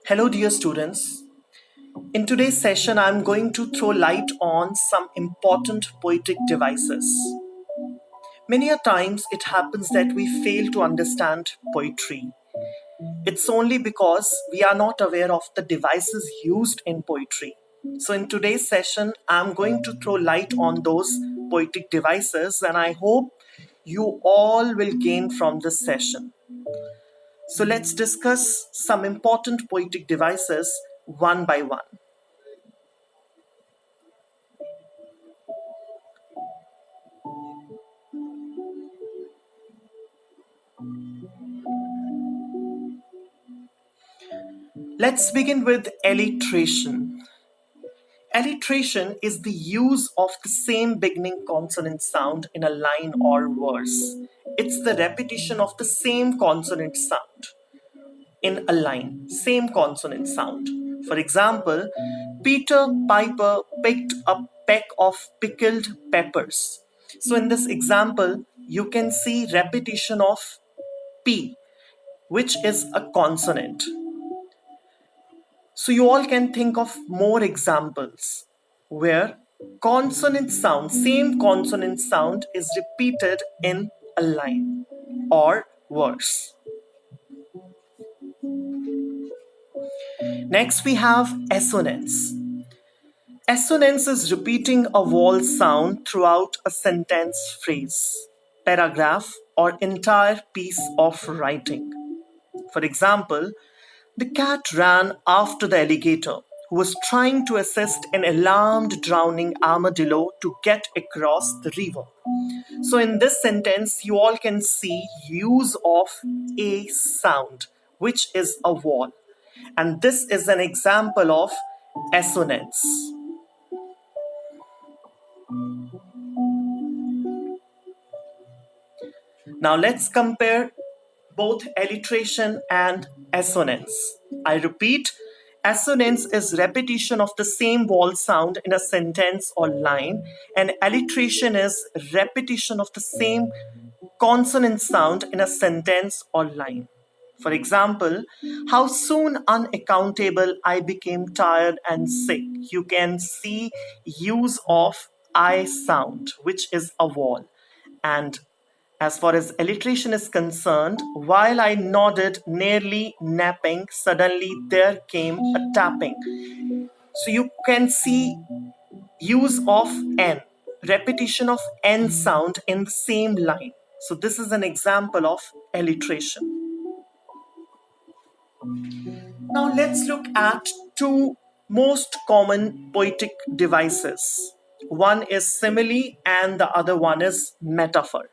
Hello, dear students. In today's session, I'm going to throw light on some important poetic devices. Many a times, it happens that we fail to understand poetry. It's only because we are not aware of the devices used in poetry. So, in today's session, I'm going to throw light on those poetic devices, and I hope you all will gain from this session. So, let's discuss some important poetic devices one by one. Let's begin with alliteration. Alliteration is the use of the same beginning consonant sound in a line or verse. It's the repetition of the same consonant sound in a line, same consonant sound. For example, Peter Piper picked a peck of pickled peppers. So, in this example, you can see repetition of P, which is a consonant. So you all can think of more examples where same consonant sound is repeated in a line or verse. Next we have assonance. Assonance is repeating a vowel sound throughout a sentence, phrase, paragraph, or entire piece of writing. For example, the cat ran after the alligator, who was trying to assist an alarmed drowning armadillo to get across the river. So in this sentence, you all can see use of a sound, which is a vowel. And this is an example of assonance. Now let's compare both alliteration and assonance. I repeat, assonance is repetition of the same vowel sound in a sentence or line, and alliteration is repetition of the same consonant sound in a sentence or line. For example, how soon unaccountable I became tired and sick. You can see use of I sound, which is a vowel. And as far as alliteration is concerned, while I nodded, nearly napping, suddenly there came a tapping. So you can see use of N, repetition of N sound in the same line. So this is an example of alliteration. Now let's look at two most common poetic devices. One is simile and the other one is metaphor.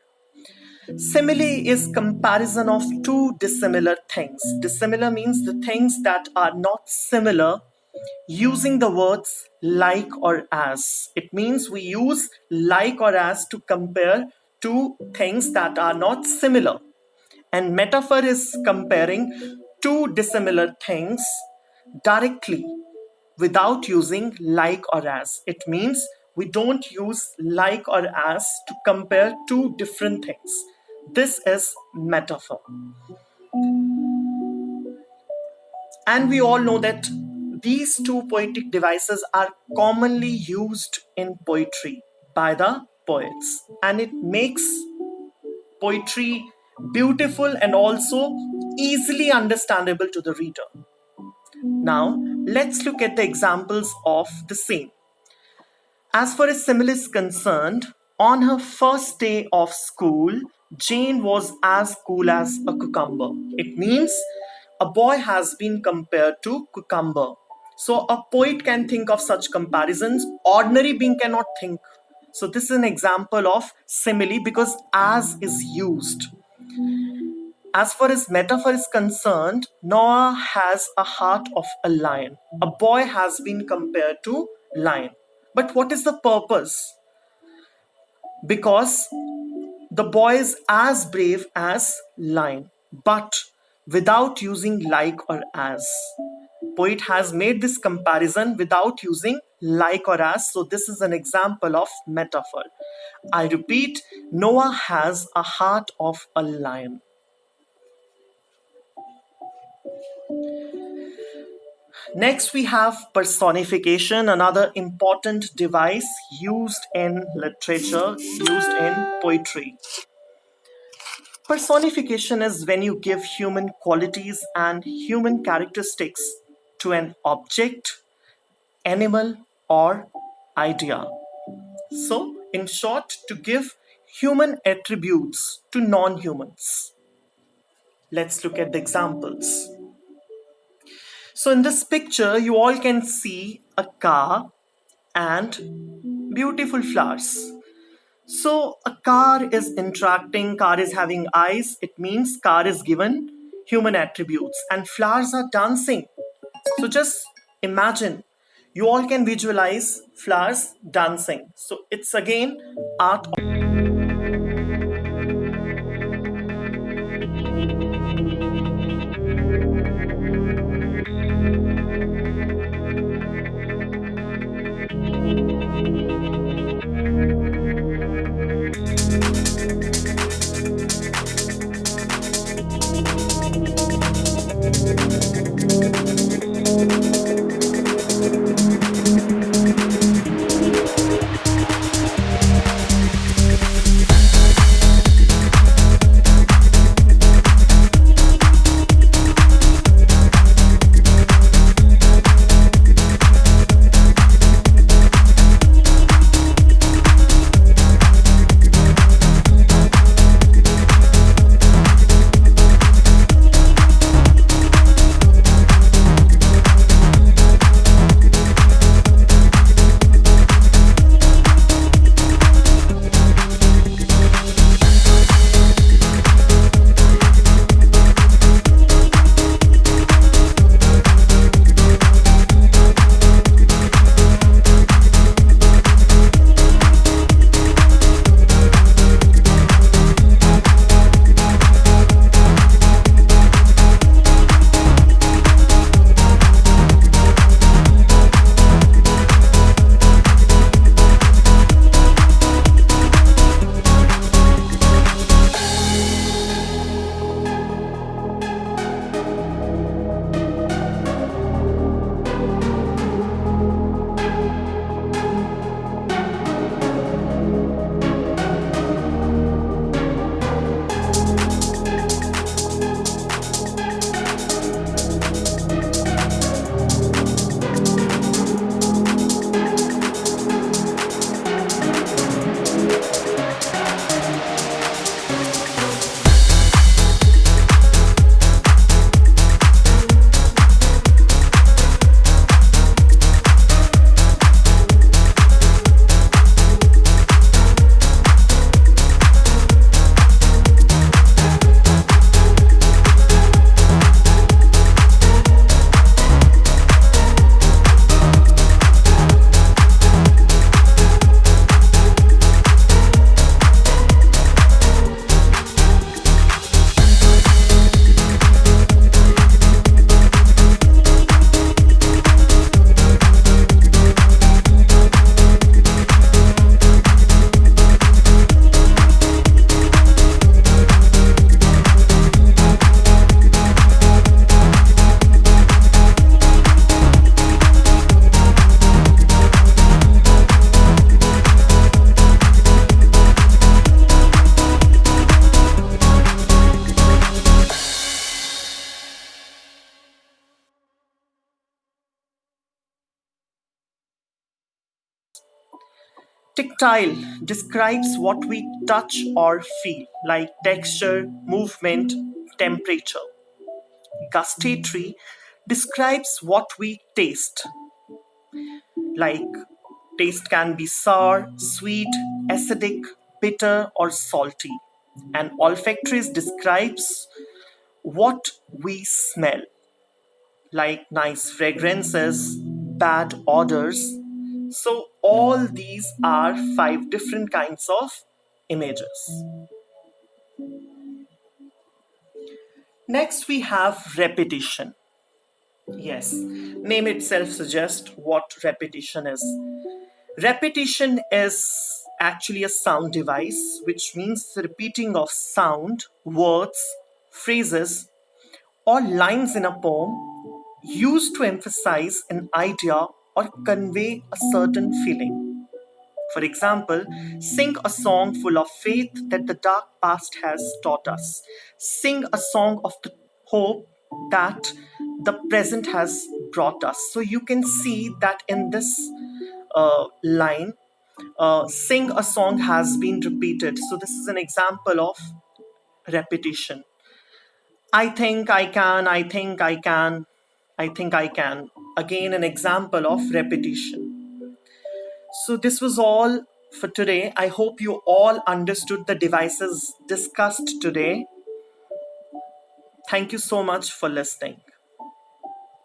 Simile is comparison of two dissimilar things. Dissimilar means the things that are not similar using the words like or as. It means we use like or as to compare two things that are not similar. And metaphor is comparing two dissimilar things directly without using like or as. It means we don't use like or as to compare two different things. This is metaphor. And we all know that these two poetic devices are commonly used in poetry by the poets, and it makes poetry beautiful and also easily understandable to the reader. Now, let's look at the examples of the same. As far as Simile is concerned, on her first day of school, Jane was as cool as a cucumber. It means a boy has been compared to cucumber. So a poet can think of such comparisons. Ordinary being cannot think. So this is an example of simile because as is used. As far as metaphor is concerned, Noah has a heart of a lion. A boy has been compared to lion. But what is the purpose? Because the boy is as brave as lion, but without using like or as. Poet has made this comparison without using like or as, so this is an example of metaphor. I repeat, Noah has a heart of a lion. Next, we have personification, another important device used in literature, used in poetry. Personification is when you give human qualities and human characteristics to an object, animal, or idea. So, in short, to give human attributes to non humans. Let's look at the examples. So, in this picture, you all can see a car and beautiful flowers. So, a car is interacting, car is having eyes, it means car is given human attributes, and flowers are dancing. So, just imagine, you all can visualize flowers dancing. So, it's again art. Tactile describes what we touch or feel, like texture, movement, temperature. Gustatory describes what we taste, like taste can be sour, sweet, acidic, bitter, or salty. And olfactory describes what we smell, like nice fragrances, bad odors. So, all these are five different kinds of images. Next, we have repetition. Yes, name itself suggests what repetition is. Repetition is actually a sound device, which means the repeating of sound, words, phrases, or lines in a poem used to emphasize an idea or convey a certain feeling. For example, sing a song full of faith that the dark past has taught us. Sing a song of the hope that the present has brought us. So you can see that in this line, sing a song has been repeated. So this is an example of repetition. I think I can, I think I can, I think I can. Again, an example of repetition. So, this was all for today. I hope you all understood the devices discussed today. Thank you so much for listening.